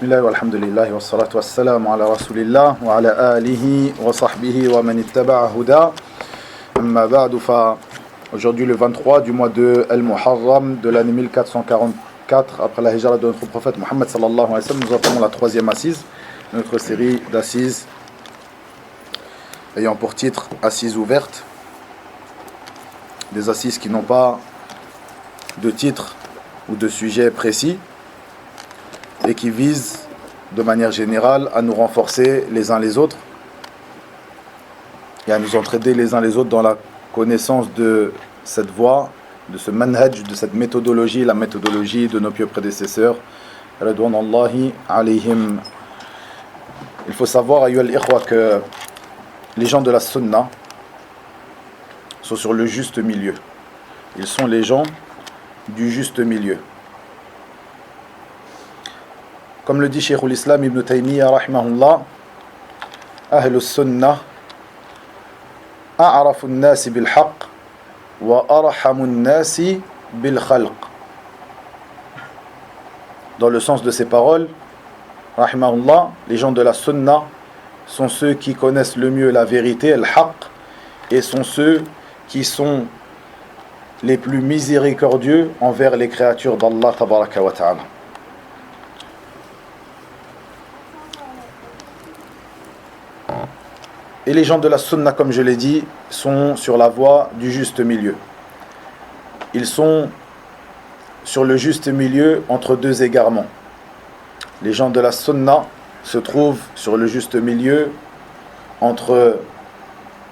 Bismillah walhamdulillah wa salatu wa salam ala rasulillah wa ala alihi wa sahbihi wa man ittaba'a huda. Amma ba'du, aujourd'hui le 23 du mois de Al-Muharram de l'année 1444 après la hijra de notre prophète Muhammad sallallahu alayhi wa sallam, nous entamons la troisième assise de notre série d'assises ayant pour titre Assises ouvertes, des assises qui n'ont pas de titre ou de sujet précis et qui visent de manière générale à nous renforcer les uns les autres et à nous entraider les uns les autres dans la connaissance de cette voie, de ce manhaj, de cette méthodologie, la méthodologie de nos pieux prédécesseurs, radouanallahi alayhim. Il faut savoir, ayyuha al-ikhwa, que les gens de la sunna sont sur le juste milieu. Ils sont les gens du juste milieu. Comme le dit Shaykhul Islam Ibn Taymiyyah rahimahullah, Ahlus Sunnah a'rafu an-nasi bil haqq wa arhamu an-nasi bil khalq. Dans le sens de ces paroles, rahimahullah, les gens de la Sunnah sont ceux qui connaissent le mieux la vérité, al-haqq, et sont ceux qui sont les plus miséricordieux envers les créatures d'Allah tabaraka wa ta'ala. Et les gens de la sunna, comme je l'ai dit, sont sur la voie du juste milieu. Ils sont sur le juste milieu entre deux égarements. Les gens de la sunna se trouvent sur le juste milieu entre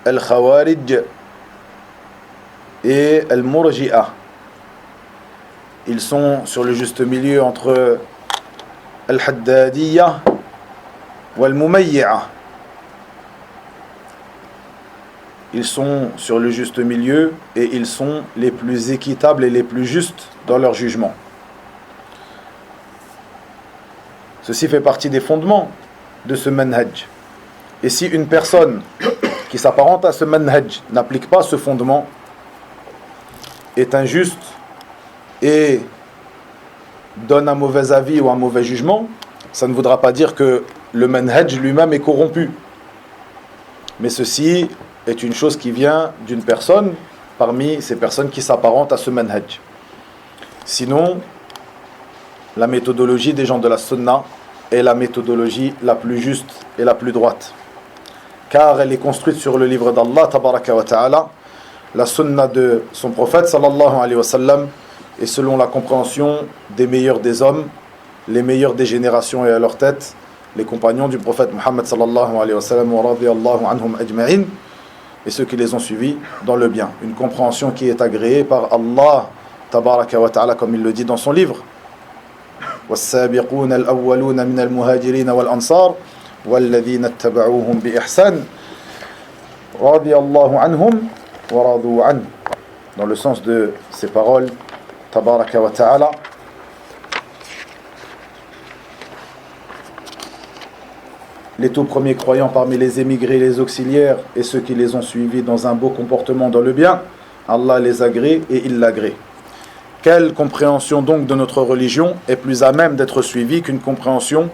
al-khawarij et al-murji'ah. Ils sont sur le juste milieu entre al-haddadiyya ou al-mumayyi'ah. Ils sont sur le juste milieu et ils sont les plus équitables et les plus justes dans leur jugement. Ceci fait partie des fondements de ce manhaj. Et si une personne qui s'apparente à ce manhaj n'applique pas ce fondement, est injuste et donne un mauvais avis ou un mauvais jugement, ça ne voudra pas dire que le manhaj lui-même est corrompu. Mais ceci est une chose qui vient d'une personne parmi ces personnes qui s'apparentent à ce manhaj. Sinon, la méthodologie des gens de la sunna est la méthodologie la plus juste et la plus droite, car elle est construite sur le livre d'Allah tabaraka wa ta'ala, la sunna de son prophète sallallahu alayhi wa sallam, et selon la compréhension des meilleurs des hommes, les meilleurs des générations et à leur tête, les compagnons du prophète Muhammad sallallahu alayhi wa sallam wa radiyallahu anhum ajma'in, et ceux qui les ont suivis dans le bien. Une compréhension qui est agréée par Allah tabaraka wa ta'ala, comme il le dit dans son livre. وَالسَّابِقُونَ الْأَوَّلُونَ مِنَ الْمُهَاجِرِينَ وَالْأَنصَارِ وَالَّذِينَ اتَّبَعُوهُمْ بِإِحْسَانٍ رَضِيَ اللَّهُ عَنْهُمْ وَرَضُوا عَنْهُ. Dans le sens de ces paroles, tabaraka wa ta'ala, les tout premiers croyants parmi les émigrés, les auxiliaires et ceux qui les ont suivis dans un beau comportement dans le bien, Allah les agrée et il l'agrée. Quelle compréhension donc de notre religion est plus à même d'être suivie qu'une compréhension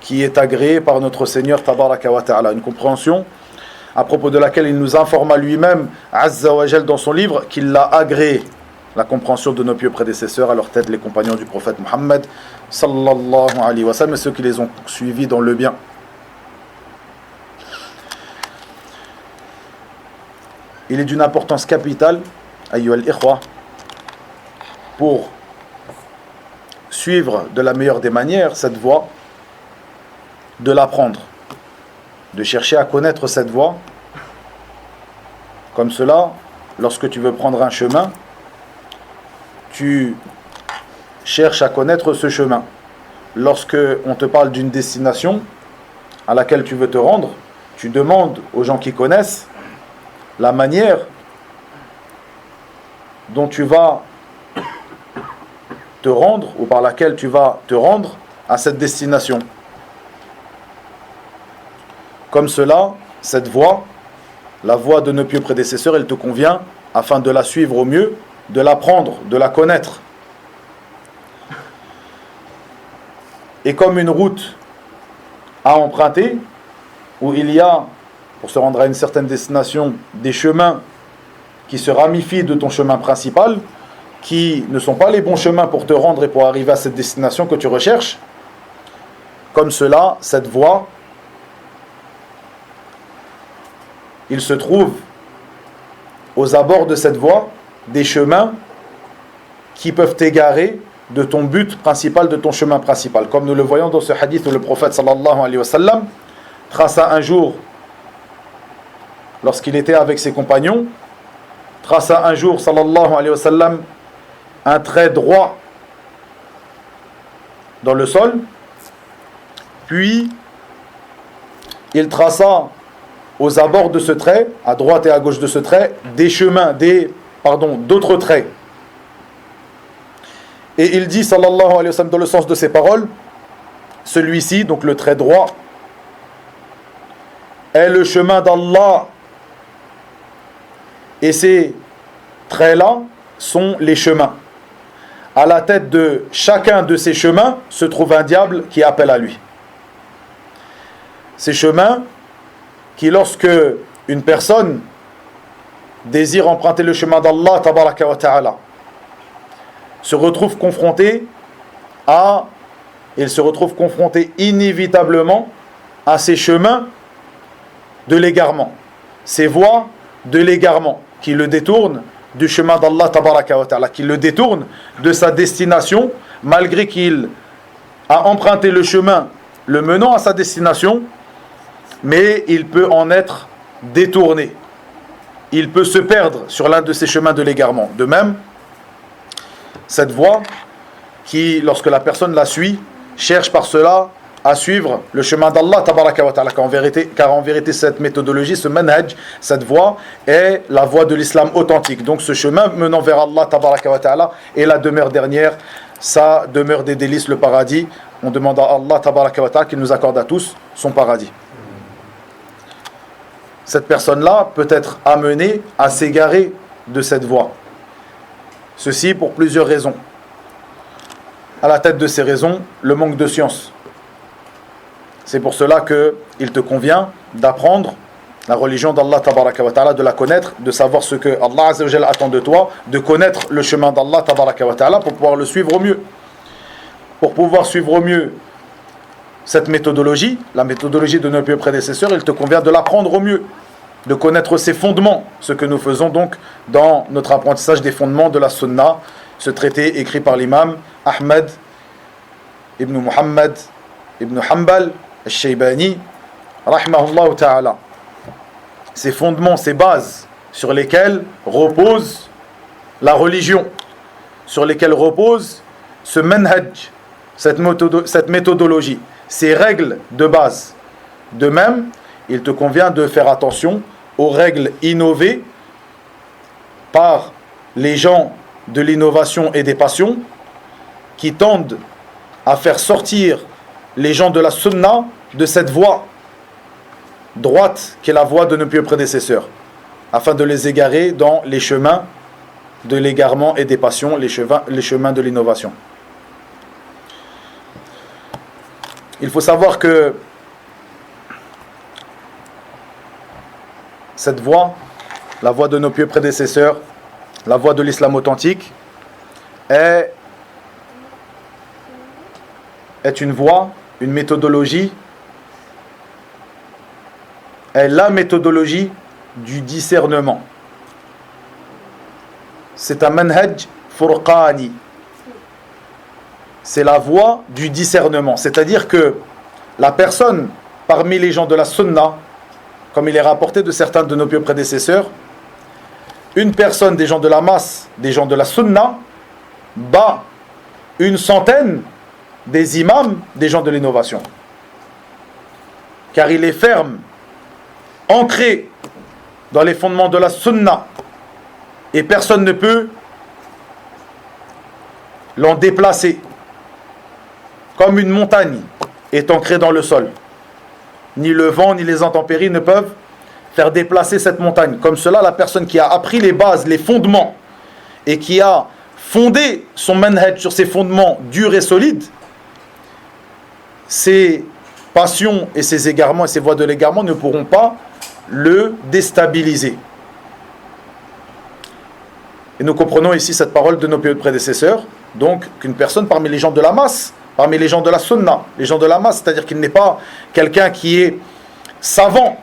qui est agréée par notre Seigneur tabaraka wa ta'ala, une compréhension à propos de laquelle il nous informa lui-même azza wa jal dans son livre qu'il l'a agréée, la compréhension de nos pieux prédécesseurs, à leur tête les compagnons du prophète Muhammad sallallahu alayhi wa sallam et ceux qui les ont suivis dans le bien. Il est d'une importance capitale, ayyuha al-ikhwa, pour suivre de la meilleure des manières cette voie, de l'apprendre, de chercher à connaître cette voie. Comme cela, lorsque tu veux prendre un chemin, tu cherches à connaître ce chemin. Lorsque on te parle d'une destination à laquelle tu veux te rendre, tu demandes aux gens qui connaissent la manière dont tu vas te rendre ou par laquelle tu vas te rendre à cette destination. Comme cela, cette voie, la voie de nos pieux prédécesseurs, elle te convient afin de la suivre au mieux, de l'apprendre, de la connaître. est comme une route à emprunter, où il y a, pour se rendre à une certaine destination, des chemins qui se ramifient de ton chemin principal, qui ne sont pas les bons chemins pour te rendre et pour arriver à cette destination que tu recherches. Comme cela, cette voie, il se trouve aux abords de cette voie des chemins qui peuvent t'égarer de ton but principal, de ton chemin principal. Comme nous le voyons dans ce hadith où le prophète sallallahu alayhi wa sallam traça un jour, lorsqu'il était avec ses compagnons, traça un jour sallallahu alayhi wa sallam un trait droit dans le sol, puis il traça aux abords de ce trait, à droite et à gauche de ce trait, des chemins, d'autres traits. Et il dit, sallallahu alayhi wa sallam, dans le sens de ses paroles, celui-ci, donc le trait droit, est le chemin d'Allah. Et ces traits-là sont les chemins. À la tête de chacun de ces chemins se trouve un diable qui appelle à lui. Ces chemins qui, lorsque une personne désire emprunter le chemin d'Allah, tabaraka wa ta'ala, se retrouve confronté inévitablement à ces chemins de l'égarement, ces voies de l'égarement qui le détournent du chemin d'Allah tabaraka wa ta'ala, qui le détournent de sa destination, malgré qu'il a emprunté le chemin le menant à sa destination, mais il peut en être détourné. Il peut se perdre sur l'un de ces chemins de l'égarement. De même, cette voie qui, lorsque la personne la suit, cherche par cela à suivre le chemin d'Allah tabaraka wa ta'ala, car en vérité cette méthodologie, ce manhaj, cette voie est la voie de l'islam authentique. Donc ce chemin menant vers Allah tabaraka wa ta'ala est la demeure dernière, sa demeure des délices, le paradis. On demande à Allah tabaraka wa ta'ala qu'il nous accorde à tous son paradis. Cette personne-là peut être amenée à s'égarer de cette voie. Ceci pour plusieurs raisons. À la tête de ces raisons, le manque de science. C'est pour cela qu'il te convient d'apprendre la religion d'Allah tabaraka wa ta'ala, de la connaître, de savoir ce que Allah azza wa jalla attend de toi, de connaître le chemin d'Allah tabaraka wa ta'ala pour pouvoir le suivre au mieux. Pour pouvoir suivre au mieux cette méthodologie, la méthodologie de nos pieux prédécesseurs, il te convient de l'apprendre au mieux, de connaître ses fondements, ce que nous faisons donc dans notre apprentissage des fondements de la Sunna, ce traité écrit par l'imam Ahmed ibn Muhammad ibn Hanbal al-Shaybani, rahimahullah ta'ala. Ces fondements, ces bases sur lesquelles repose la religion, sur lesquelles repose ce manhaj, cette méthodologie, ces règles de base. De même, il te convient de faire attention aux règles innovées par les gens de l'innovation et des passions qui tendent à faire sortir les gens de la sunna de cette voie droite qui est la voie de nos pieux prédécesseurs, afin de les égarer dans les chemins de l'égarement et des passions, les chemins de l'innovation. Il faut savoir que cette voie, la voie de nos pieux prédécesseurs, la voie de l'islam authentique, est une voie, une méthodologie, est la méthodologie du discernement. C'est un manhaj furqani. C'est la voie du discernement. C'est-à-dire que la personne parmi les gens de la sunna, comme il est rapporté de certains de nos pieux prédécesseurs, une personne des gens de la masse, des gens de la sunna, bat une centaine des imams des gens de l'innovation. Car il est ferme, ancré dans les fondements de la sunna, et personne ne peut l'en déplacer. Comme une montagne est ancrée dans le sol. Ni le vent, ni les intempéries ne peuvent faire déplacer cette montagne. Comme cela, la personne qui a appris les bases, les fondements, et qui a fondé son manhaj sur ces fondements durs et solides, ses passions et ses égarements et ses voies de l'égarement ne pourront pas le déstabiliser. Et nous comprenons ici cette parole de nos prédécesseurs, donc qu'une personne parmi les gens de la masse, parmi les gens de la sunna, les gens de la masse, c'est-à-dire qu'il n'est pas quelqu'un qui est savant,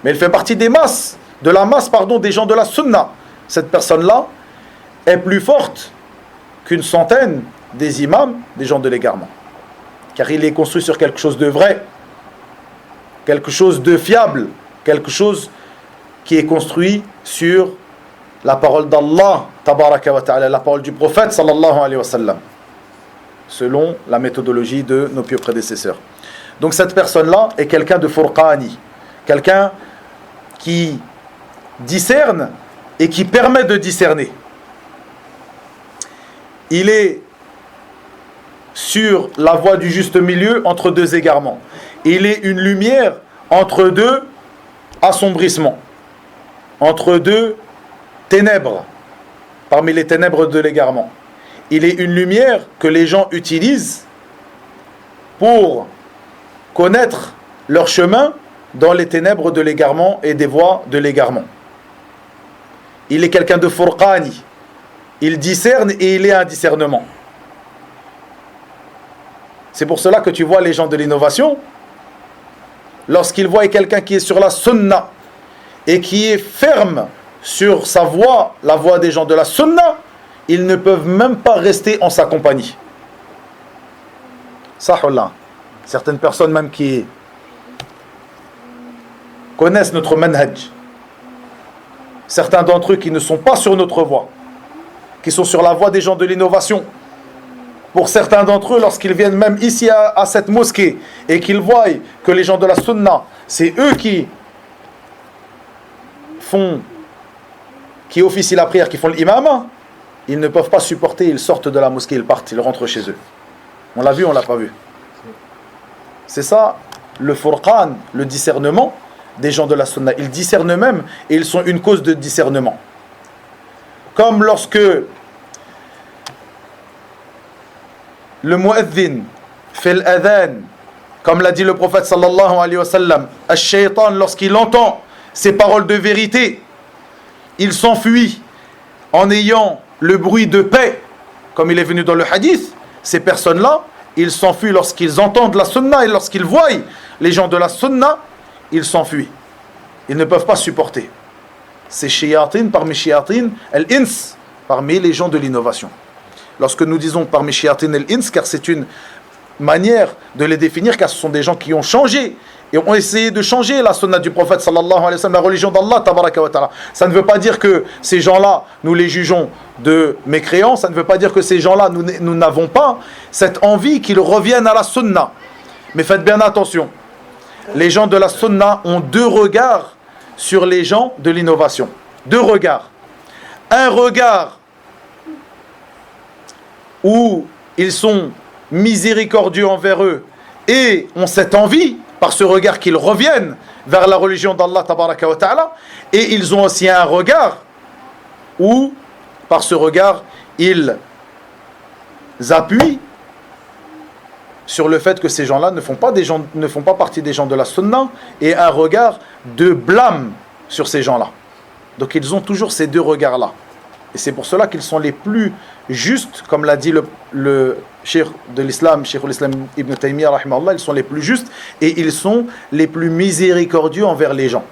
mais il fait partie des masses, de la masse, des gens de la sunna. Cette personne-là est plus forte qu'une centaine des imams, des gens de l'égarement. Car il est construit sur quelque chose de vrai, quelque chose de fiable, quelque chose qui est construit sur la parole d'Allah, tabaraka wa ta'ala, la parole du prophète, sallallahu alayhi wa sallam, selon la méthodologie de nos pieux prédécesseurs. Donc cette personne-là est quelqu'un de furqani, quelqu'un qui discerne et qui permet de discerner. Il est sur la voie du juste milieu entre deux égarements. Il est une lumière entre deux assombrissements, entre deux ténèbres, parmi les ténèbres de l'égarement. Il est une lumière que les gens utilisent pour connaître leur chemin dans les ténèbres de l'égarement et des voies de l'égarement. Il est quelqu'un de furqani. Il discerne et il est un discernement. C'est pour cela que tu vois les gens de l'innovation, lorsqu'ils voient quelqu'un qui est sur la sunna et qui est ferme sur sa voie, la voie des gens de la sunna, ils ne peuvent même pas rester en sa compagnie. Sahullah. Certaines personnes même qui connaissent notre manhaj, certains d'entre eux qui ne sont pas sur notre voie, qui sont sur la voie des gens de l'innovation, pour certains d'entre eux, lorsqu'ils viennent même ici à cette mosquée et qu'ils voient que les gens de la sunna, c'est eux qui officient la prière, qui font l'imam, ils ne peuvent pas supporter, ils sortent de la mosquée, ils partent, ils rentrent chez eux. On l'a vu, on l'a pas vu. C'est ça, le furqan, le discernement des gens de la sunna. Ils discernent même et ils sont une cause de discernement. Comme lorsque le mu'adhin fait l'adhan, comme l'a dit le prophète sallallahu alayhi wa sallam, ash-shaytan, lorsqu'il entend ces paroles de vérité, il s'enfuit en ayant le bruit de paix, comme il est venu dans le hadith. Ces personnes-là, ils s'enfuient lorsqu'ils entendent la sunna et lorsqu'ils voient les gens de la sunna, ils s'enfuient. Ils ne peuvent pas supporter. C'est shayatin parmi shayatin al-ins, parmi les gens de l'innovation. Lorsque nous disons parmi shayatin al-ins, car c'est une manière de les définir, car ce sont des gens qui ont changé et ont essayé de changer la sunna du prophète sallallahu alayhi wa sallam, la religion d'Allah tabaraka wa ta'ala. Ça ne veut pas dire que ces gens-là, nous les jugeons de mécréants, ça ne veut pas dire que ces gens-là, nous n'avons pas cette envie qu'ils reviennent à la sunna. Mais faites bien attention, les gens de la sunna ont deux regards sur les gens de l'innovation. Deux regards. Un regard où ils sont miséricordieux envers eux et ont cette envie, par ce regard, qu'ils reviennent vers la religion d'Allah tabaraka wa ta'ala, et ils ont aussi un regard où, par ce regard, ils appuient sur le fait que ces gens-là ne font pas partie des gens de la sunna, et un regard de blâme sur ces gens-là. Donc ils ont toujours ces deux regards-là. Et c'est pour cela qu'ils sont les plus justes, comme l'a dit le cheikh de l'islam, cheikh l'islam Ibn Taymiyyah, rahimahullah, ils sont les plus justes et ils sont les plus miséricordieux envers les gens.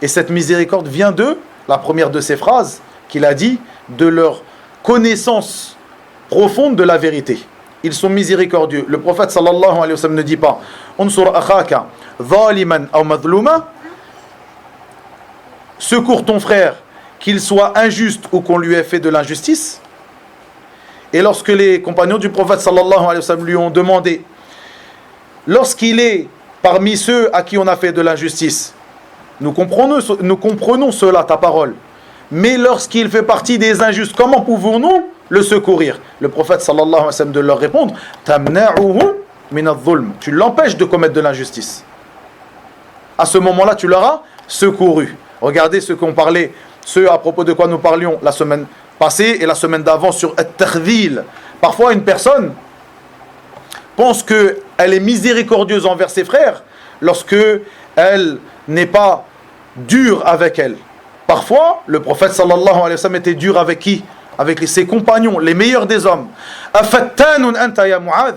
Et cette miséricorde vient de, la première de ces phrases qu'il a dit, de leur connaissance profonde de la vérité. Ils sont miséricordieux. Le prophète sallallahu alayhi wa sallam ne dit pas « Unsur akhaka zaliman aw madluma » secours ton frère, qu'il soit injuste ou qu'on lui ait fait de l'injustice. Et lorsque les compagnons du prophète sallallahu alayhi wa sallam lui ont demandé, lorsqu'il est parmi ceux à qui on a fait de l'injustice, nous comprenons cela, ta parole, mais lorsqu'il fait partie des injustes, comment pouvons-nous le secourir? Le prophète sallallahu alayhi wa sallam de leur répondre, tamna'uhu min adh-dhulm, tu l'empêches de commettre de l'injustice. À ce moment-là, tu leur as secouru. Regardez ce qu'on parlait, ce à propos de quoi nous parlions la semaine passée et la semaine d'avant sur at-takhdhil. Parfois une personne pense que elle est miséricordieuse envers ses frères lorsque elle n'est pas dure avec elle. Parfois, le prophète sallallahu alayhi wa sallam était dur avec qui? Avec ses compagnons, les meilleurs des hommes. Afattanun anta ya Mu'adh?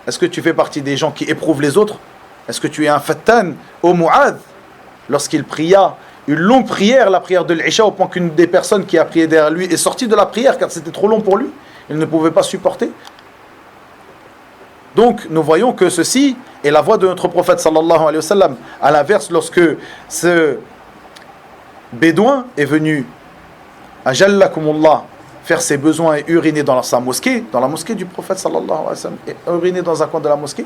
Est-ce que tu fais partie des gens qui éprouvent les autres? Est-ce que tu es un fattan au Mu'adh? Lorsqu'il pria une longue prière, la prière de l'Isha, au point qu'une des personnes qui a prié derrière lui est sortie de la prière car c'était trop long pour lui, il ne pouvait pas supporter. Donc nous voyons que ceci est la voie de notre prophète sallallahu alayhi wa sallam. À l'inverse, lorsque ce bédouin est venu à Jallakumullah faire ses besoins et uriner dans sa mosquée, dans la mosquée du prophète sallallahu alayhi wa sallam, et uriner dans un coin de la mosquée,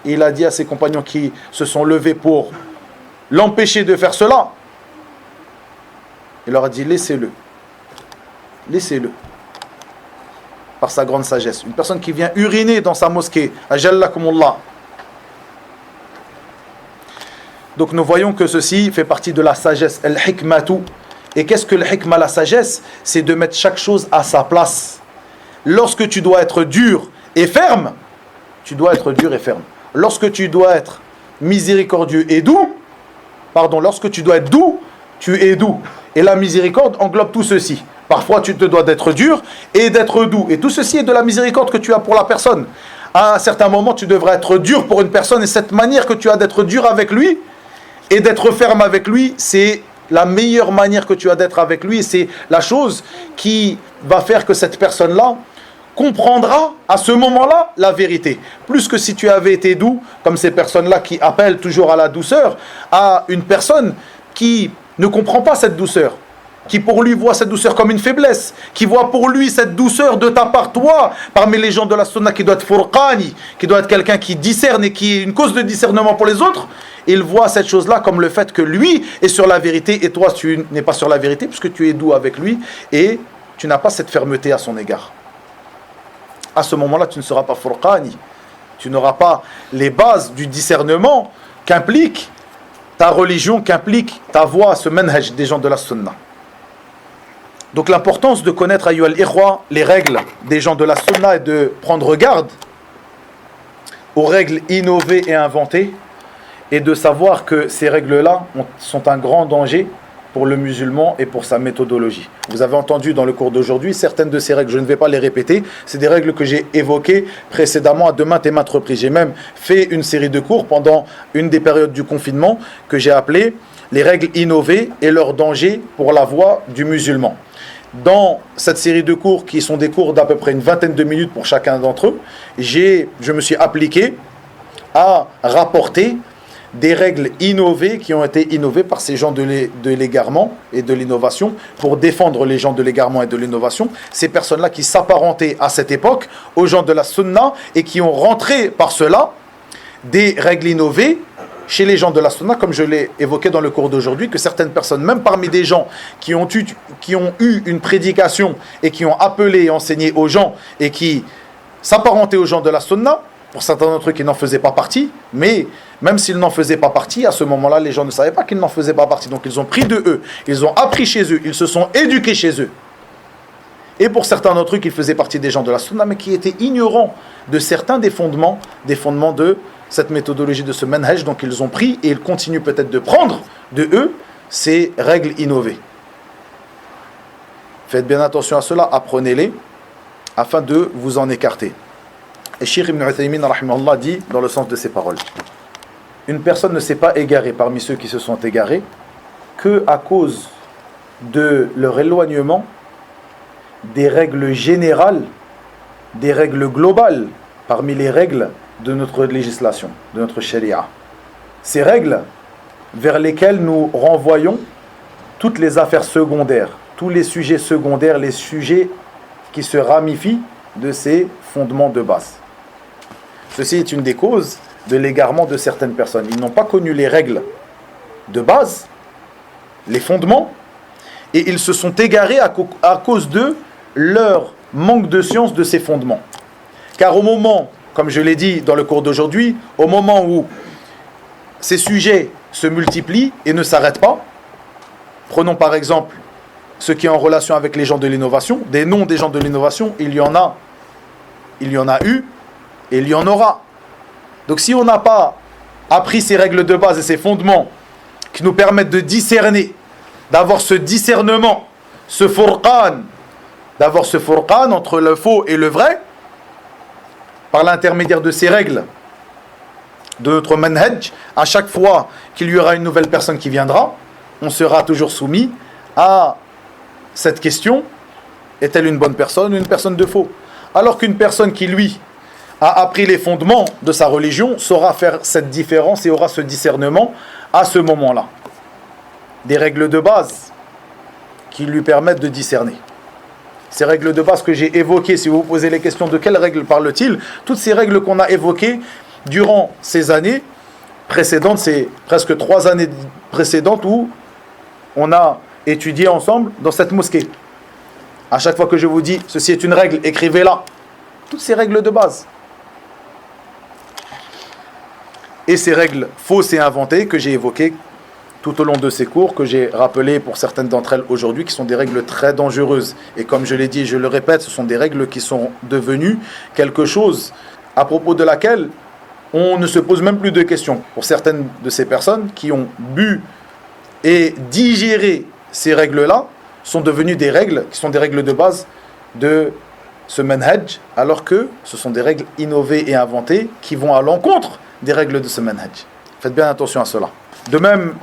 et il a dit à ses compagnons qui se sont levés pour l'empêcher de faire cela, il leur a dit laissez-le, par sa grande sagesse. Une personne qui vient uriner dans sa mosquée, ajallakumullah. Donc nous voyons que ceci fait partie de la sagesse, al-hikmatu. Et qu'est-ce que le hikma, la sagesse? C'est de mettre chaque chose à sa place. Lorsque tu dois être dur et ferme, tu dois être dur et ferme. Lorsque tu dois être miséricordieux et doux, lorsque tu dois être doux, tu es doux. Et la miséricorde englobe tout ceci. Parfois, tu te dois d'être dur et d'être doux. Et tout ceci est de la miséricorde que tu as pour la personne. À un certain moment, tu devras être dur pour une personne. Et cette manière que tu as d'être dur avec lui et d'être ferme avec lui, c'est la meilleure manière que tu as d'être avec lui. Et c'est la chose qui va faire que cette personne-là comprendra à ce moment-là la vérité. Plus que si tu avais été doux, comme ces personnes-là qui appellent toujours à la douceur, à une personne qui ne comprend pas cette douceur, qui pour lui voit cette douceur comme une faiblesse, qui voit pour lui cette douceur de ta part, toi, parmi les gens de la sunna, qui doit être furqani, qui doit être quelqu'un qui discerne et qui est une cause de discernement pour les autres, il voit cette chose-là comme le fait que lui est sur la vérité et toi tu n'es pas sur la vérité puisque tu es doux avec lui et tu n'as pas cette fermeté à son égard. À ce moment-là, tu ne seras pas furqani, tu n'auras pas les bases du discernement qu'implique ta religion, qu'implique ta voix, ce manhaj des gens de la sunna. Donc l'importance de connaître ayyuhal ikhwa, les règles des gens de la sunna et de prendre garde aux règles innovées et inventées et de savoir que ces règles-là sont un grand danger pour le musulman et pour sa méthodologie. Vous avez entendu dans le cours d'aujourd'hui certaines de ces règles, je ne vais pas les répéter, c'est des règles que j'ai évoquées précédemment à de maintes et maintes reprises. J'ai même fait une série de cours pendant une des périodes du confinement que j'ai appelé les règles innovées et leurs dangers pour la voie du musulman. Dans cette série de cours, qui sont des cours d'à peu près une vingtaine de minutes pour chacun d'entre eux, je me suis appliqué à rapporter des règles innovées qui ont été innovées par ces gens de l'égarement et de l'innovation pour défendre les gens de l'égarement et de l'innovation, ces personnes-là qui s'apparentaient à cette époque aux gens de la sunna et qui ont rentré par cela des règles innovées chez les gens de la sunna, comme je l'ai évoqué dans le cours d'aujourd'hui, que certaines personnes, même parmi des gens qui ont eu une prédication et qui ont appelé et enseigné aux gens et qui s'apparentaient aux gens de la sunna, pour certains d'entre eux qui n'en faisaient pas partie, mais même s'ils n'en faisaient pas partie, à ce moment-là, les gens ne savaient pas qu'ils n'en faisaient pas partie. Donc ils ont pris de eux, ils ont appris chez eux, ils se sont éduqués chez eux. Et pour certains d'entre eux qui faisaient partie des gens de la sunna, mais qui étaient ignorants de certains des fondements de cette méthodologie, de ce manhaj, donc ils ont pris et ils continuent peut-être de prendre de eux ces règles innovées. Faites bien attention à cela, apprenez-les, afin de vous en écarter. Et Cheikh Ibn Uthaymin rahimahullah dit dans le sens de ces paroles: une personne ne s'est pas égarée parmi ceux qui se sont égarés que à cause de leur éloignement des règles générales, des règles globales parmi les règles de notre législation, de notre sharia. Ces règles vers lesquelles nous renvoyons toutes les affaires secondaires, tous les sujets secondaires, les sujets qui se ramifient de ces fondements de base. Ceci est une des causes de l'égarement de certaines personnes. Ils n'ont pas connu les règles de base, les fondements, et ils se sont égarés à cause de leur manque de science de ces fondements. Car au moment, comme je l'ai dit dans le cours d'aujourd'hui, au moment où ces sujets se multiplient et ne s'arrêtent pas, prenons par exemple ce qui est en relation avec les gens de l'innovation, des noms des gens de l'innovation, il y en a eu et il y en aura. Donc si on n'a pas appris ces règles de base et ces fondements qui nous permettent de discerner, d'avoir ce discernement, ce furqan, d'avoir ce furqan entre le faux et le vrai, par l'intermédiaire de ces règles, de notre manhaj, à chaque fois qu'il y aura une nouvelle personne qui viendra, on sera toujours soumis à cette question: est-elle une bonne personne ou une personne de faux? Alors qu'une personne qui, lui, a appris les fondements de sa religion, saura faire cette différence et aura ce discernement à ce moment-là. Des règles de base qui lui permettent de discerner. Ces règles de base que j'ai évoquées, si vous vous posez les questions de quelles règles parle-t-il, toutes ces règles qu'on a évoquées durant ces années précédentes, ces presque 3 années précédentes où on a étudié ensemble dans cette mosquée. À chaque fois que je vous dis, ceci est une règle, écrivez-la. Toutes ces règles de base. Et ces règles fausses et inventées que j'ai évoquées tout au long de ces cours, que j'ai rappelées pour certaines d'entre elles aujourd'hui, qui sont des règles très dangereuses. Et comme je l'ai dit et je le répète, ce sont des règles qui sont devenues quelque chose à propos de laquelle on ne se pose même plus de questions. Pour certaines de ces personnes qui ont bu et digéré ces règles-là, sont devenues des règles qui sont des règles de base de ce manhaj, alors que ce sont des règles innovées et inventées qui vont à l'encontre des règles de ce manhaj. Faites bien attention à cela. De même,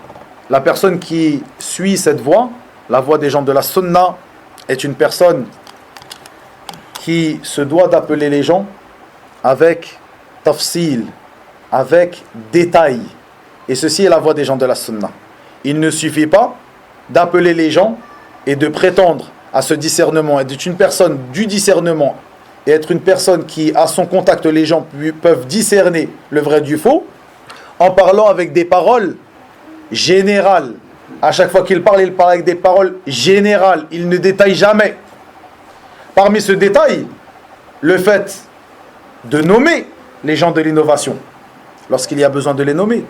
la personne qui suit cette voie, la voie des gens de la sunna, est une personne qui se doit d'appeler les gens avec tafsil, avec détail. Et ceci est la voie des gens de la sunna. Il ne suffit pas d'appeler les gens et de prétendre à ce discernement, et d'être une personne du discernement, et être une personne qui, à son contact, les gens peuvent discerner le vrai du faux, en parlant avec des paroles générales. À chaque fois qu'il parle avec des paroles générales. Il ne détaille jamais. Parmi ce détail, le fait de nommer les gens de l'innovation, lorsqu'il y a besoin de les nommer.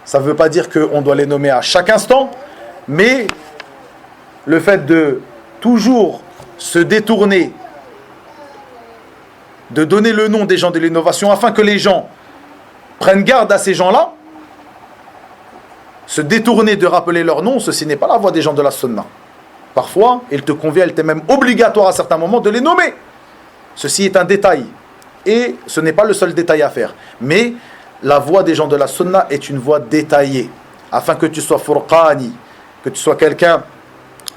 Ça ne veut pas dire qu'on doit les nommer à chaque instant, mais le fait de toujours se détourner, de donner le nom des gens de l'innovation afin que les gens prennent garde à ces gens-là, se détourner de rappeler leur nom, ceci n'est pas la voie des gens de la sunna. Parfois, il te convient, il t'est même obligatoire à certains moments de les nommer. Ceci est un détail. Et ce n'est pas le seul détail à faire. Mais la voie des gens de la sunna est une voie détaillée. Afin que tu sois furqani, que tu sois quelqu'un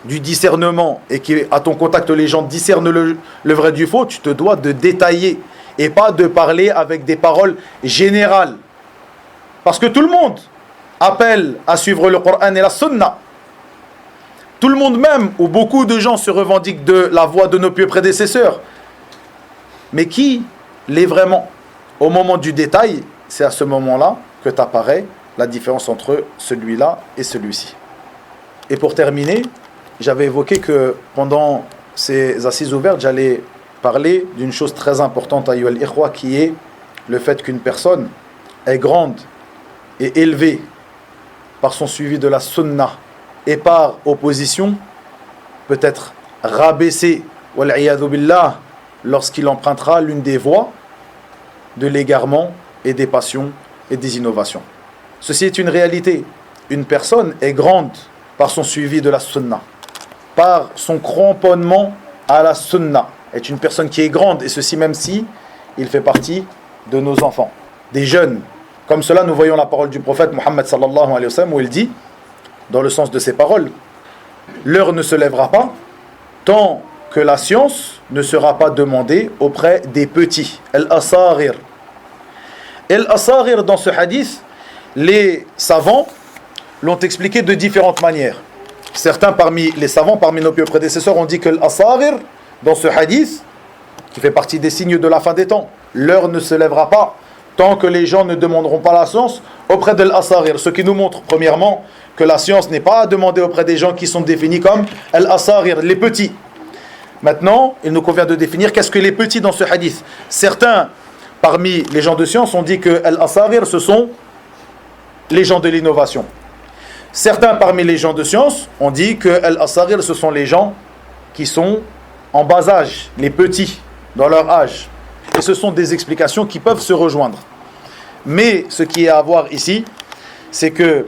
du discernement et qui, à ton contact, les gens discernent le vrai du faux, tu te dois de détailler et pas de parler avec des paroles générales. Parce que tout le monde appelle à suivre le Coran et la Sunna. Tout le monde même, ou beaucoup de gens se revendiquent de la voie de nos pieux prédécesseurs. Mais qui l'est vraiment? Au moment du détail, c'est à ce moment-là que t'apparaît la différence entre celui-là et celui-ci. Et pour terminer, j'avais évoqué que pendant ces assises ouvertes, j'allais parler d'une chose très importante à Ayyuhal Ikhwa, qui est le fait qu'une personne est grande et élevée par son suivi de la sunna et par opposition peut être rabaissée wal iyadhu billah lorsqu'il empruntera l'une des voies de l'égarement et des passions et des innovations. Ceci est une réalité. Une personne est grande par son suivi de la sunna, par son cramponnement à la sunna, est une personne qui est grande, et ceci même si il fait partie de nos enfants, des jeunes. Comme cela, nous voyons la parole du prophète Mohammed sallallahu alayhi wa sallam, où il dit, dans le sens de ces paroles, l'heure ne se lèvera pas tant que la science ne sera pas demandée auprès des petits. Al-Asaghir. Al-Asaghir, dans ce hadith, les savants l'ont expliqué de différentes manières. Certains parmi les savants, parmi nos pieux prédécesseurs, ont dit que l'Asaghir, dans ce hadith, qui fait partie des signes de la fin des temps, l'heure ne se lèvera pas tant que les gens ne demanderont pas la science auprès de l'Asaghir. Ce qui nous montre, premièrement, que la science n'est pas à demander auprès des gens qui sont définis comme l'Asaghir, les petits. Maintenant, il nous convient de définir qu'est-ce que les petits dans ce hadith. Certains, parmi les gens de science, ont dit que l'Asaghir, ce sont les gens de l'innovation. Certains parmi les gens de science ont dit que l'Asaghir, ce sont les gens qui sont en bas âge, les petits, dans leur âge. et ce sont des explications qui peuvent se rejoindre. Mais ce qui est à voir ici, c'est que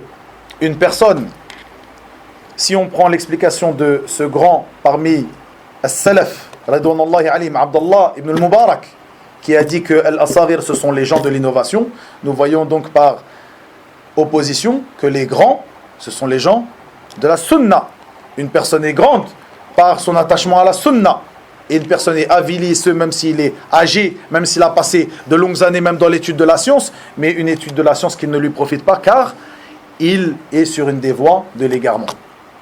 une personne, si on prend l'explication de ce grand parmi as-salaf, radouanallahi alayhim, Abdallah ibn al-Mubarak, qui a dit que al-Asaghir ce sont les gens de l'innovation, nous voyons donc par opposition que les grands, ce sont les gens de la sunna. Une personne est grande par son attachement à la sunna. Et une personne est avilie, même s'il est âgé, même s'il a passé de longues années même dans l'étude de la science, mais une étude de la science qui ne lui profite pas car il est sur une des voies de l'égarement,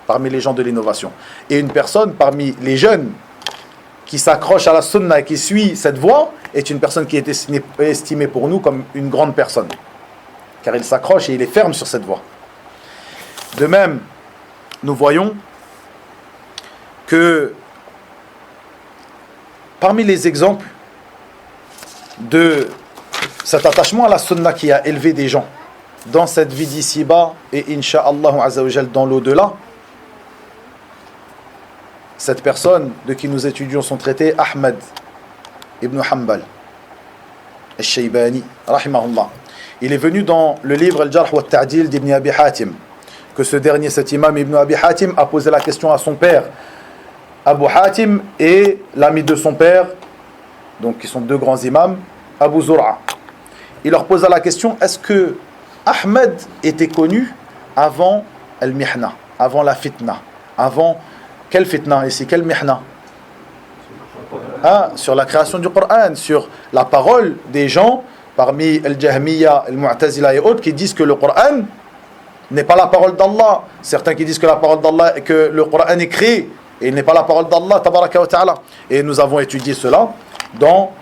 parmi les gens de l'innovation. Et une personne parmi les jeunes qui s'accroche à la sunna et qui suit cette voie est une personne qui est estimée pour nous comme une grande personne. Car il s'accroche et il est ferme sur cette voie. De même, nous voyons que parmi les exemples de cet attachement à la sunna qui a élevé des gens dans cette vie d'ici-bas et incha'Allah azawajal dans l'au-delà, cette personne de qui nous étudions son traité, Ahmed ibn Hanbal al-Shaybani, rahimahullah. Il est venu dans le livre Al-Jarh wa al-Ta'dil d'Ibn Abi Hatim, que ce dernier, cet imam Ibn Abi Hatim, a posé la question à son père, Abu Hatim, et l'ami de son père, donc qui sont deux grands imams, Abu Zur'a. Il leur posa la question, est-ce que Ahmed était connu avant al-Mihna, avant la fitna, avant quelle fitna ici, quelle mihna? Sur la création du Coran, sur la parole des gens parmi al-Jahmiya, al-Mu'tazila et autres qui disent que le Coran n'est pas la parole d'Allah. Certains qui disent que la parole d'Allah, que le Coran est créé et il n'est pas la parole d'Allah, tabaraka wa ta'ala. Et nous avons étudié cela dans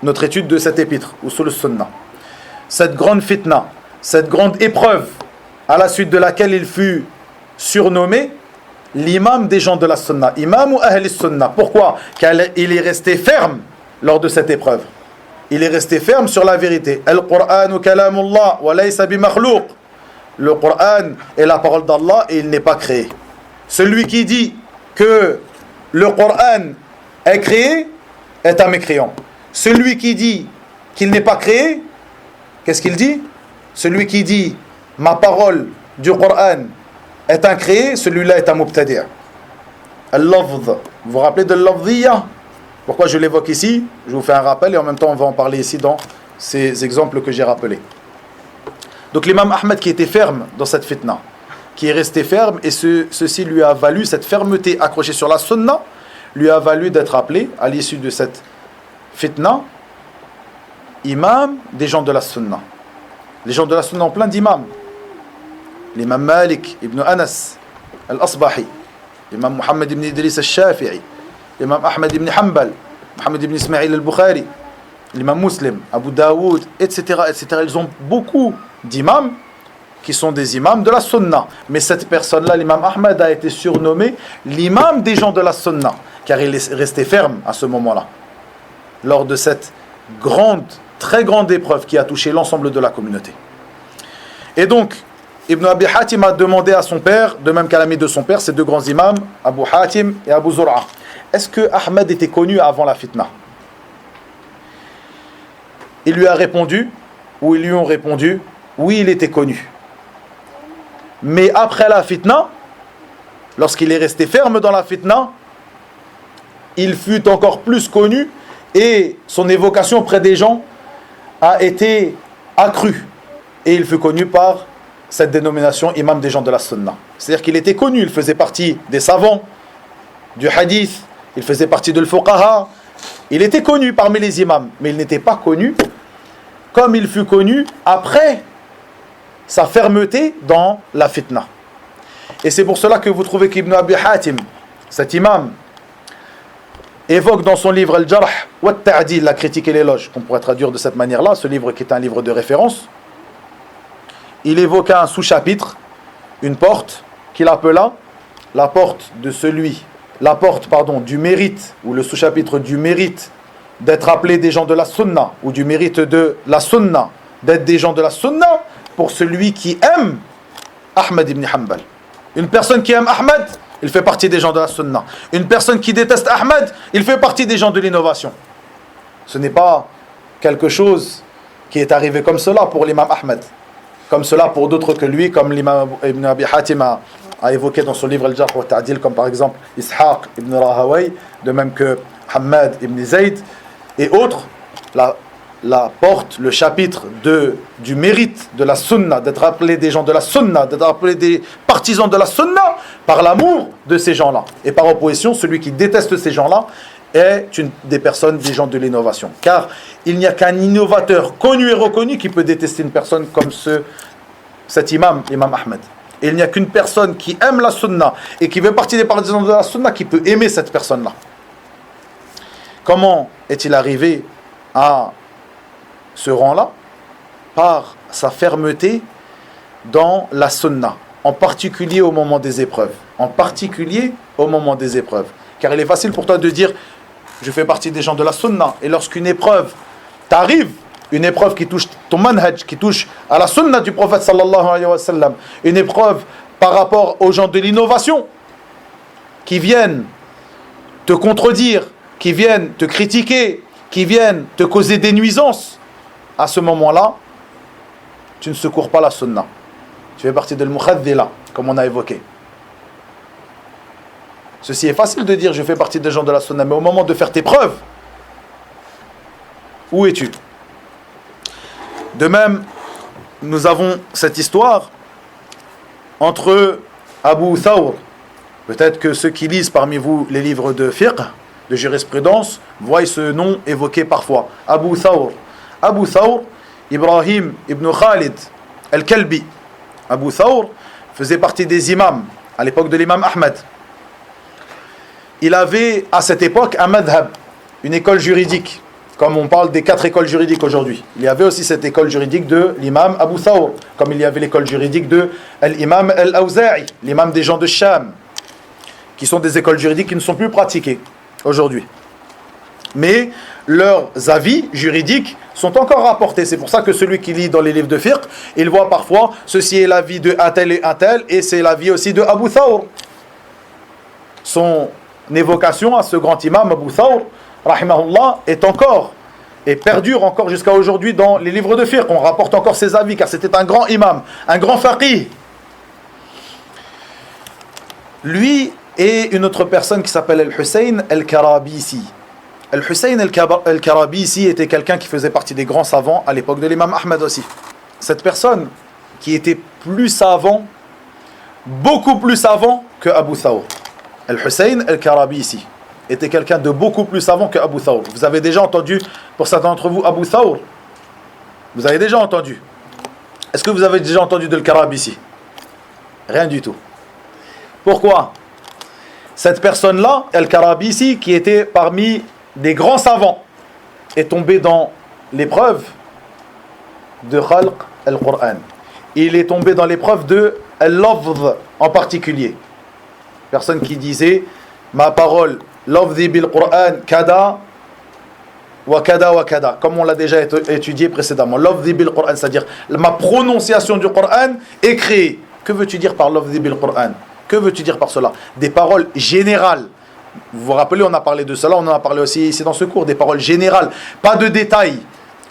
notre étude de cet épître, Usul al-Sunnah. Cette grande fitna, cette grande épreuve à la suite de laquelle il fut surnommé l'imam des gens de la Sunna, imam ou ahl Sunna. Pourquoi? Car il est resté ferme lors de cette épreuve. Il est resté ferme sur la vérité. Al-Qur'anu kalamullah wa laysa bimakhlouq. Le Coran est la parole d'Allah et il n'est pas créé. Celui qui dit que le Coran est créé est un mécréant. Celui qui dit qu'il n'est pas créé, qu'est-ce qu'il dit? Celui qui dit ma parole du Coran est incréé, celui-là est un mubtadi'. Al-lafz. Vous vous rappelez de l'lafziyya? Pourquoi je l'évoque ici? Je vous fais un rappel et en même temps on va en parler ici dans ces exemples que j'ai rappelés. Donc l'imam Ahmed qui était ferme dans cette fitna, qui est resté ferme, et ceci lui a valu, cette fermeté accrochée sur la sunna, lui a valu d'être appelé à l'issue de cette fitna, imam des gens de la sunna. Les gens de la sunna ont plein d'imams. L'imam Malik ibn Anas al-Asbahi, l'imam Muhammad ibn Idris al-Shafi'i, l'imam Ahmed ibn Hanbal, Muhammad ibn Ismail al-Bukhari, l'imam Muslim, Abu Daoud, etc., etc. Ils ont beaucoup d'imams qui sont des imams de la sunna. Mais cette personne-là, l'imam Ahmed, a été surnommé l'imam des gens de la sunna, car il est resté ferme à ce moment-là, lors de cette grande, très grande épreuve qui a touché l'ensemble de la communauté. Et donc, Ibn Abi Hatim a demandé à son père, de même qu'à l'ami de son père, ces deux grands imams, Abu Hatim et Abu Zur'a, est-ce que Ahmed était connu avant la fitna? Il lui a répondu, ou ils lui ont répondu, oui, il était connu. Mais après la fitna, lorsqu'il est resté ferme dans la fitna, il fut encore plus connu et son évocation auprès des gens a été accrue. Et il fut connu par cette dénomination imam des gens de la sunna. C'est-à-dire qu'il était connu, il faisait partie des savants du hadith, il faisait partie de l'fuqaha, il était connu parmi les imams, mais il n'était pas connu comme il fut connu après sa fermeté dans la fitna. Et c'est pour cela que vous trouvez qu'Ibn Abi Hatim, cet imam, évoque dans son livre Al-Jarh wa al-Ta'dil, la critique et l'éloge, qu'on pourrait traduire de cette manière-là, ce livre qui est un livre de référence. Il évoqua un sous-chapitre, une porte, qu'il appela la porte de celui, du mérite, ou le sous-chapitre du mérite d'être appelé des gens de la sunna, ou du mérite de la sunna, d'être des gens de la sunna, pour celui qui aime Ahmed ibn Hanbal. Une personne qui aime Ahmed, il fait partie des gens de la sunna. Une personne qui déteste Ahmed, il fait partie des gens de l'innovation. Ce n'est pas quelque chose qui est arrivé comme cela pour l'imam Ahmed, comme cela pour d'autres que lui, comme l'imam Ibn Abi Hatim a évoqué dans son livre Al-Jarh wa Ta'dil, comme par exemple Ishaq ibn Rahaway, de même que Hamad ibn Zayd et autres. La porte, le chapitre du mérite de la sunna, d'être appelé des gens de la sunna, d'être appelé des partisans de la sunna, par l'amour de ces gens-là. Et par opposition, celui qui déteste ces gens-là est des personnes, des gens de l'innovation. Car il n'y a qu'un innovateur connu et reconnu qui peut détester une personne comme cet imam, l'imam Ahmed. Et il n'y a qu'une personne qui aime la sunna et qui fait partie des partisans de la sunna qui peut aimer cette personne-là. Comment est-il arrivé à ce rang-là? Par sa fermeté dans la sunna, en particulier au moment des épreuves. En particulier au moment des épreuves. Car il est facile pour toi de dire je fais partie des gens de la sunna, et lorsqu'une épreuve t'arrive, une épreuve qui touche ton manhaj, qui touche à la sunna du prophète sallallahu alayhi wa sallam, une épreuve par rapport aux gens de l'innovation qui viennent te contredire, qui viennent te critiquer, qui viennent te causer des nuisances, à ce moment-là, tu ne secours pas la sunna. Tu fais partie de l'mukhadhila, comme on a évoqué. Ceci est facile de dire, je fais partie des gens de la sunna, mais au moment de faire tes preuves, où es-tu? De même, nous avons cette histoire entre Abu Thawr. Peut-être que ceux qui lisent parmi vous les livres de fiqh, de jurisprudence, voient ce nom évoqué parfois. Abu Thawr. Abu Thawr, Ibrahim ibn Khalid al-Kalbi. Abu Thawr faisait partie des imams à l'époque de l'imam Ahmed. Il avait à cette époque un madhab, une école juridique, comme on parle des 4 écoles juridiques aujourd'hui. Il y avait aussi cette école juridique de l'imam Abu Thawr, comme il y avait l'école juridique de l'imam al-Awza'i, l'imam des gens de Sham, qui sont des écoles juridiques qui ne sont plus pratiquées aujourd'hui. Mais leurs avis juridiques sont encore rapportés. C'est pour ça que celui qui lit dans les livres de fiqh, il voit parfois ceci est l'avis de un tel et c'est l'avis aussi de Abu Thawr. Son évocation à ce grand imam Abu Thawr, rahimahullah, est encore et perdure encore jusqu'à aujourd'hui dans les livres de fiqh. On rapporte encore ses avis car c'était un grand imam, un grand faqih. Lui et une autre personne qui s'appelle Al-Hussein Al-Karabisi. Al-Hussein Al-Karabisi était quelqu'un qui faisait partie des grands savants à l'époque de l'imam Ahmed aussi. Cette personne qui était plus savant, beaucoup plus savant que Abu Thawr. Al-Hussein Al-Karabisi était quelqu'un de beaucoup plus savant que Abu Thawr. Vous avez déjà entendu, pour certains d'entre vous, Abu Thawr? Vous avez déjà entendu? Est-ce que vous avez déjà entendu de Al-Karabisi? Rien du tout. Pourquoi? Cette personne-là, Al-Karabisi, qui était parmi des grands savants, est tombé dans l'épreuve de Khalq al-Qur'an. Il est tombé dans l'épreuve de Al-Lafz en particulier. Personne qui disait ma parole, Lafzi bil-Qur'an, kada wa kada wa kada, comme on l'a déjà étudié précédemment. Lafzi bil-Qur'an, c'est-à-dire ma prononciation du Qur'an est créée. Que veux-tu dire par Lafzi bil-Qur'an? Que veux-tu dire par cela? Des paroles générales. Vous vous rappelez, on a parlé de cela, on en a parlé aussi ici dans ce cours, des paroles générales, pas de détails.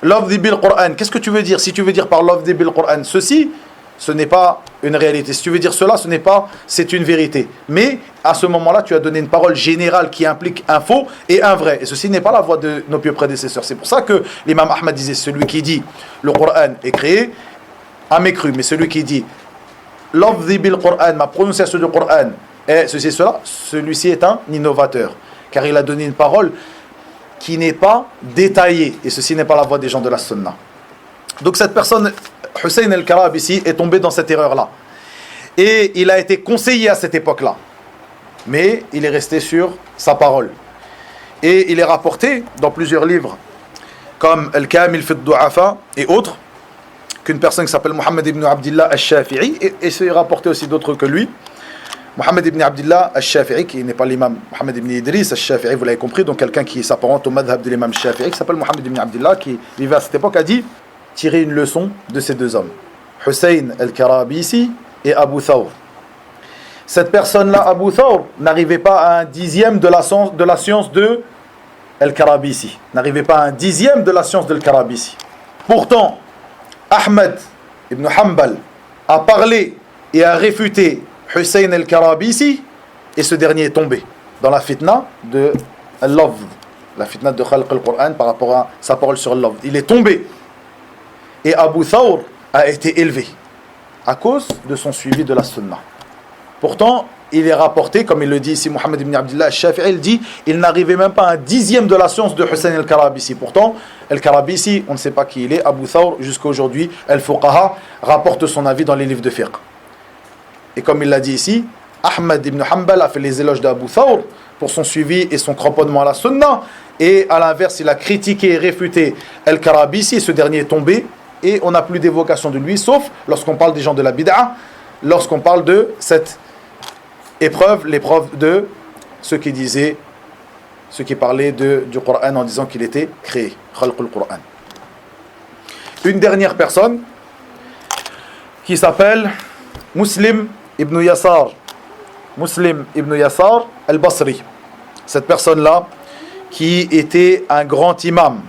Lafzi bil-Qur'an, qu'est-ce que tu veux dire? Si tu veux dire par Lafzi bil-Qur'an ceci, ce n'est pas une réalité. Si tu veux dire cela, ce n'est pas, c'est une vérité. Mais à ce moment-là, tu as donné une parole générale qui implique un faux et un vrai. Et ceci n'est pas la voix de nos pieux prédécesseurs. C'est pour ça que l'imam Ahmad disait, celui qui dit le Qur'an est créé a mécru, mais celui qui dit Lafzi bil-Qur'an, ma prononciation du Qur'an est ceci et cela, celui-ci est un innovateur. Car il a donné une parole qui n'est pas détaillée. Et ceci n'est pas la voix des gens de la sunna. Donc cette personne, Hussein Al-Karabisi, est tombé dans cette erreur-là. Et il a été conseillé à cette époque-là. Mais il est resté sur sa parole. Et il est rapporté dans plusieurs livres, comme Al-Kamil fi ad-Du'afa et autres, qu'une personne qui s'appelle Mohammed ibn Abdillah al-Shafi'i, et c'est rapporté aussi d'autres que lui, Mohammed ibn Abdillah al-Shafi'i, qui n'est pas l'imam Mohammed ibn Idris al-Shafi'i, vous l'avez compris, donc quelqu'un qui s'apparente au madhab de l'imam al-Shafi'i, qui s'appelle Mohammed ibn Abdillah, qui vivait à cette époque, a dit tirer une leçon de ces deux hommes, Hussein al-Karabisi et Abu Thawr. Cette personne-là, Abu Thawr, n'arrivait pas à un dixième de la science de al-Karabisi, n'arrivait pas à un dixième de la science de al-Karabisi. Pourtant, Ahmed ibn Hanbal a parlé et a réfuté Hussein al-Karabisi, et ce dernier est tombé dans la fitna de al-Lafz, la fitna de Khalq al-Qur'an par rapport à sa parole sur al-Lafz. Il est tombé. Et Abu Thawr a été élevé à cause de son suivi de la sunna. Pourtant, il est rapporté, comme il le dit ici Mohammed ibn Abdullah al-Shafi'i, il dit il n'arrivait même pas à un dixième de la science de Hussein al-Karabisi. Pourtant, al-Karabisi, on ne sait pas qui il est. Abu Thawr, jusqu'à aujourd'hui, al-Fuqaha rapporte son avis dans les livres de fiqh. Et comme il l'a dit ici, Ahmed ibn Hanbal a fait les éloges d'Abu Thawr pour son suivi et son cramponnement à la sunna. Et à l'inverse, il a critiqué et réfuté al-Karabisi, et ce dernier est tombé. Et on n'a plus d'évocation de lui, sauf lorsqu'on parle des gens de la bid'a, lorsqu'on parle de cette épreuve, l'épreuve de ceux qui disaient, ceux qui parlaient du Coran en disant qu'il était créé, Khalqul Qur'an. Une dernière personne qui s'appelle Muslim ibn Yasar, Muslim ibn Yasar al-Basri. Cette personne-là qui était un grand imam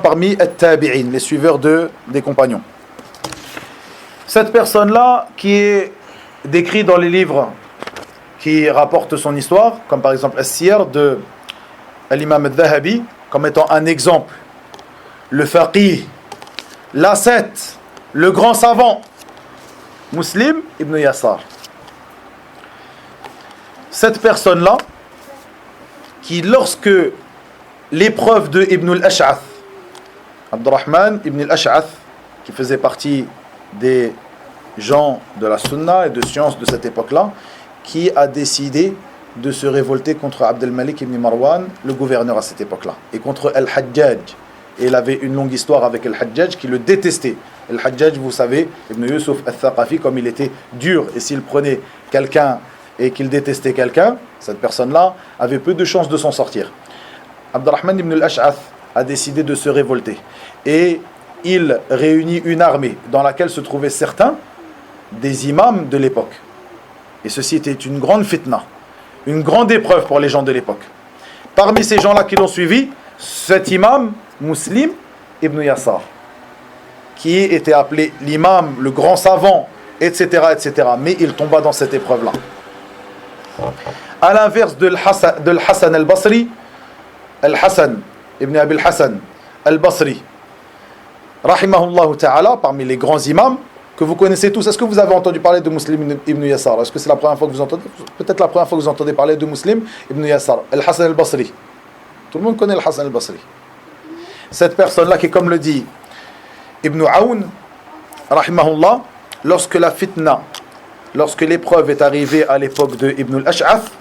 parmi at-tabi'in, les suiveurs des compagnons. Cette personne-là qui est décrite dans les livres qui rapportent son histoire, comme par exemple As-Siyar de l'imam al-Dhahabi, comme étant un exemple, le faqih, l'ascète, le grand savant, Muslim ibn Yasar. Cette personne-là, qui lorsque l'épreuve de Ibn al-Ash'ath, Abdurrahman ibn al-Ash'ath, qui faisait partie des gens de la sunna et de science de cette époque-là, qui a décidé de se révolter contre Abd al-Malik ibn Marwan, le gouverneur à cette époque-là, et contre al-Hajjaj. Et il avait une longue histoire avec al-Hajjaj qui le détestait. Al-Hajjaj, vous savez, Ibn Yusuf al-Thaqafi, comme il était dur, et s'il prenait quelqu'un et qu'il détestait quelqu'un, cette personne-là avait peu de chances de s'en sortir. Abdurrahman ibn al-Ash'ath a décidé de se révolter. Et il réunit une armée dans laquelle se trouvaient certains des imams de l'époque. Et ceci était une grande fitna, une grande épreuve pour les gens de l'époque. Parmi ces gens-là qui l'ont suivi, cet imam, Muslim ibn Yasar, qui était appelé l'imam, le grand savant, etc., etc. Mais il tomba dans cette épreuve-là. À l'inverse de Al-Hassan al-Basri, Al-Hassan ibn Abi al-Hassan al-Basri, rahimahullah ta'ala, parmi les grands imams que vous connaissez tous. Est-ce que vous avez entendu parler de Muslim ibn Yasar? Est-ce que c'est la première fois que vous entendez? Peut-être la première fois que vous entendez parler de Muslim ibn Yasar, Al-Hassan al-Basri. Tout le monde connaît Al-Hassan al-Basri. Cette personne-là qui, comme le dit Ibn Aoun, rahimahullah, lorsque la fitna, lorsque l'épreuve est arrivée à l'époque de Ibn al-Ash'ath,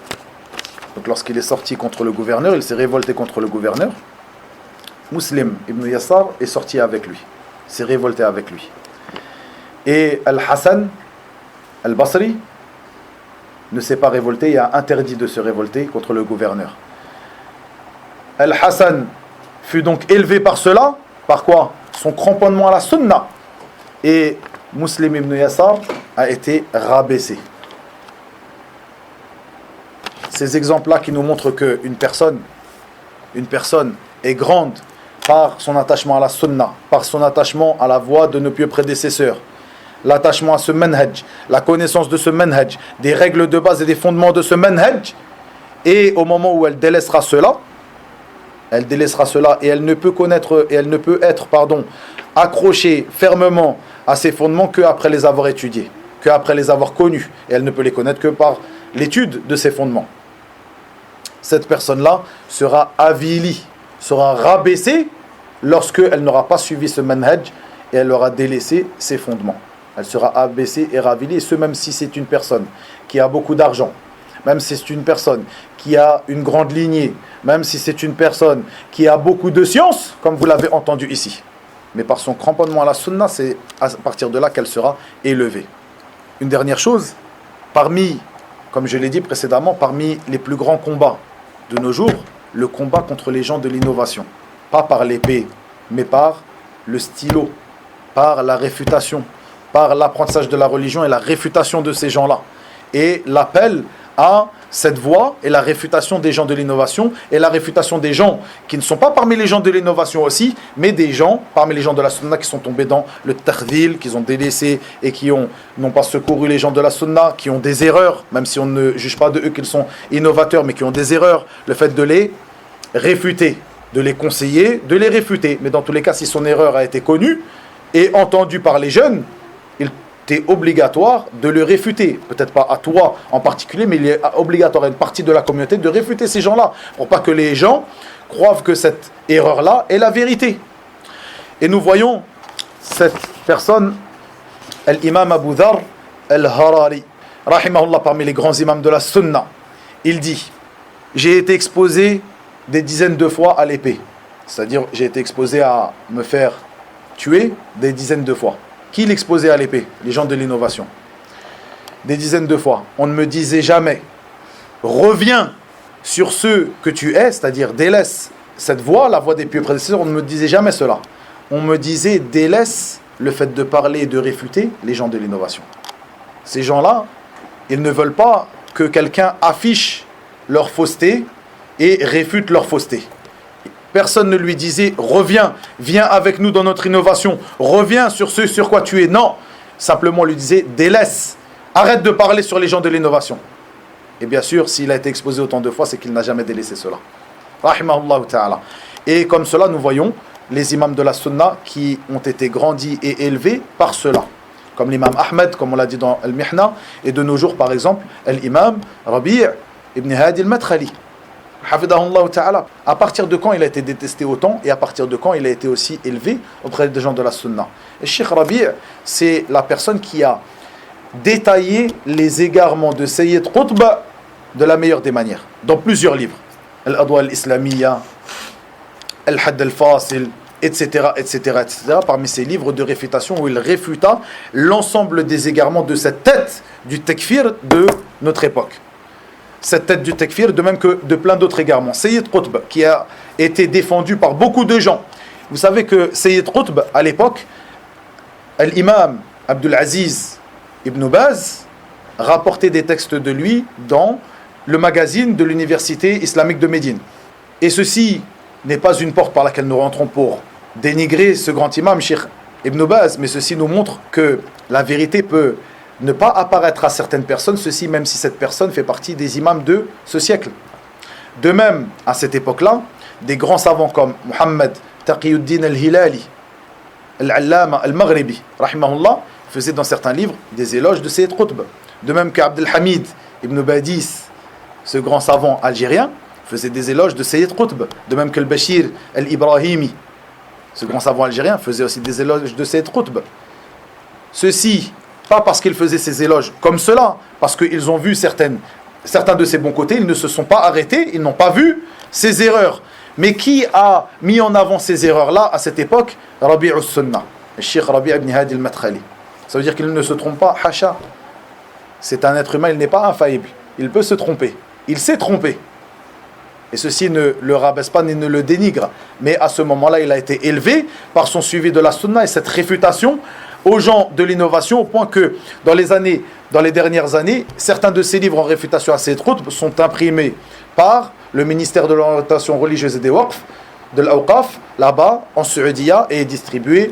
donc lorsqu'il est sorti contre le gouverneur, il s'est révolté contre le gouverneur, Muslim ibn Yasar est sorti avec lui, s'est révolté avec lui. Et Al-Hassan al-Basri ne s'est pas révolté et a interdit de se révolter contre le gouverneur. Al-Hassan fut donc élevé par cela, par quoi? Son cramponnement à la sunna. Et Muslim ibn Yasar a été rabaissé. Ces exemples-là qui nous montrent qu'une personne est grande par son attachement à la sunna, par son attachement à la voie de nos pieux prédécesseurs, l'attachement à ce manhaj, la connaissance de ce manhaj, des règles de base et des fondements de ce manhaj, et au moment où elle délaissera cela et elle ne peut être accrochée fermement à ces fondements qu'après les avoir étudiés, qu'après les avoir connus, et elle ne peut les connaître que par l'étude de ces fondements. Cette personne-là sera avilie, sera rabaissée lorsqu'elle n'aura pas suivi ce manhaj et elle aura délaissé ses fondements. Elle sera abaissée et ravilie, et ce même si c'est une personne qui a beaucoup d'argent, même si c'est une personne qui a une grande lignée, même si c'est une personne qui a beaucoup de science, comme vous l'avez entendu ici. Mais par son cramponnement à la sunna, c'est à partir de là qu'elle sera élevée. Une dernière chose, comme je l'ai dit précédemment, parmi les plus grands combats de nos jours, le combat contre les gens de l'innovation. Pas par l'épée, mais par le stylo, par la réfutation, par l'apprentissage de la religion et la réfutation de ces gens-là. Et l'appel à cette voie et la réfutation des gens de l'innovation et la réfutation des gens qui ne sont pas parmi les gens de l'innovation aussi, mais des gens parmi les gens de la sunna qui sont tombés dans le tardil, qui ont délaissé et qui n'ont pas secouru les gens de la sunna, qui ont des erreurs, même si on ne juge pas de eux qu'ils sont innovateurs, mais qui ont des erreurs, le fait de les réfuter, de les conseiller, de les réfuter. Mais dans tous les cas, si son erreur a été connue et entendue par les jeunes, il est obligatoire de le réfuter. Peut-être pas à toi en particulier, mais il est obligatoire à une partie de la communauté de réfuter ces gens-là, pour pas que les gens croient que cette erreur-là est la vérité. Et nous voyons cette personne, l'imam Abu Dharr al-Harari, rahimahullah, parmi les grands imams de la sunna. Il dit, j'ai été exposé des dizaines de fois à l'épée. C'est-à-dire, j'ai été exposé à me faire tuer des dizaines de fois. Qui l'exposait à l'épée? Les gens de l'innovation. Des dizaines de fois. On ne me disait jamais, reviens sur ce que tu es, c'est-à-dire délaisse cette voie, la voie des pieux prédécesseurs. On ne me disait jamais cela. On me disait, délaisse le fait de parler et de réfuter les gens de l'innovation. Ces gens-là, ils ne veulent pas que quelqu'un affiche leur fausseté et réfute leur fausseté. Personne ne lui disait, reviens, viens avec nous dans notre innovation, reviens sur ce sur quoi tu es. Non, simplement on lui disait, délaisse, arrête de parler sur les gens de l'innovation. Et bien sûr, s'il a été exposé autant de fois, c'est qu'il n'a jamais délaissé cela. Rahimahullah ta'ala. Et comme cela, nous voyons les imams de la sunna qui ont été grandis et élevés par cela. Comme l'imam Ahmed, comme on l'a dit dans Al-Mihna, et de nos jours, par exemple, l'imam Rabi' ibn Hadi al-Madkhali. Hafidahullah ta'ala. À partir de quand il a été détesté autant et à partir de quand il a été aussi élevé auprès des gens de la sunna. Et Cheikh Rabi', c'est la personne qui a détaillé les égarements de Sayyid Qutb de la meilleure des manières, dans plusieurs livres. Al-Adwa al-Islamiyya, Al-Hadd al-Fasil, etc., etc., etc., parmi ces livres de réfutation où il réfuta l'ensemble des égarements de cette tête du takfir de notre époque. Cette tête du takfir, de même que de plein d'autres égarements. Sayyid Qutb, qui a été défendu par beaucoup de gens. Vous savez que Sayyid Qutb, à l'époque, l'imam Abdul Aziz ibn Baz rapportait des textes de lui dans le magazine de l'université islamique de Médine. Et ceci n'est pas une porte par laquelle nous rentrons pour dénigrer ce grand imam, Cheikh Ibn Baz, mais ceci nous montre que la vérité peut ne pas apparaître à certaines personnes, ceci même si cette personne fait partie des imams de ce siècle. De même, à cette époque-là, des grands savants comme Muhammad Taqiyuddin al-Hilali, al-Allama al-Maghribi, rahimahullah, faisaient dans certains livres des éloges de Sayyid Qutb. De même qu'Abdel Hamid ibn Badis, ce grand savant algérien, faisait des éloges de Sayyid Qutb. De même que le Bashir al-Ibrahimi, ce grand savant algérien, faisait aussi des éloges de Sayyid Qutb. Ceci, pas parce qu'ils faisaient ces éloges comme cela, parce qu'ils ont vu certains de ses bons côtés, ils ne se sont pas arrêtés, ils n'ont pas vu ses erreurs. Mais qui a mis en avant ces erreurs-là à cette époque? Rabi' al-Sunnah, le Cheikh Rabi' ibn Hadi al-Madkhali. Ça veut dire qu'il ne se trompe pas, hacha. C'est un être humain, il n'est pas infaillible. Il peut se tromper. Il s'est trompé. Et ceci ne le rabaisse pas ni ne le dénigre. Mais à ce moment-là, il a été élevé par son suivi de la Sunna et cette réfutation aux gens de l'innovation, au point que dans les dernières années, certains de ces livres en réfutation à Sayyid Qutb sont imprimés par le ministère de l'orientation religieuse et des Waqf, de l'Awqaf, là-bas, en Saoudia, et distribués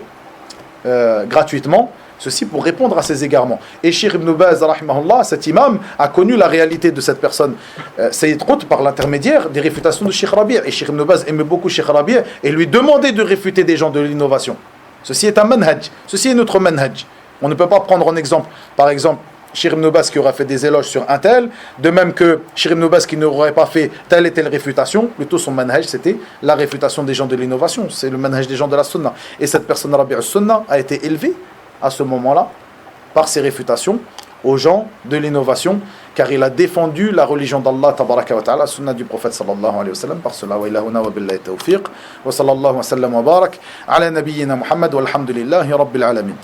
gratuitement. Ceci pour répondre à ces égarements. Et Cheikh Ibn Baz, rahimahullah, cet imam, a connu la réalité de cette personne, Sayyid Qutb, par l'intermédiaire des réfutations de Cheikh Rabi'. Et Cheikh Ibn Baz aimait beaucoup Cheikh Rabi' et lui demandait de réfuter des gens de l'innovation. Ceci est un manhaj. Ceci est notre manhaj. On ne peut pas prendre en exemple, par exemple, Cheikh Ibn Baz qui aura fait des éloges sur un tel, de même que Cheikh Ibn Baz qui n'aurait pas fait telle et telle réfutation. Plutôt son manhaj, c'était la réfutation des gens de l'innovation. C'est le manhaj des gens de la sunna. Et cette personne, Rabi' al-Sunnah, a été élevée à ce moment-là par ses réfutations aux gens de l'innovation, car il a défendu la religion d'Allah tabaraka wa ta'ala, la sunna du prophète sallallahu alayhi wa sallam. Par cela, wa ilahuna wa billahi tawfiq wa sallallahu wa sallam wa barak ala nabiyyina Muhammad walhamdulillahi rabbil alamin.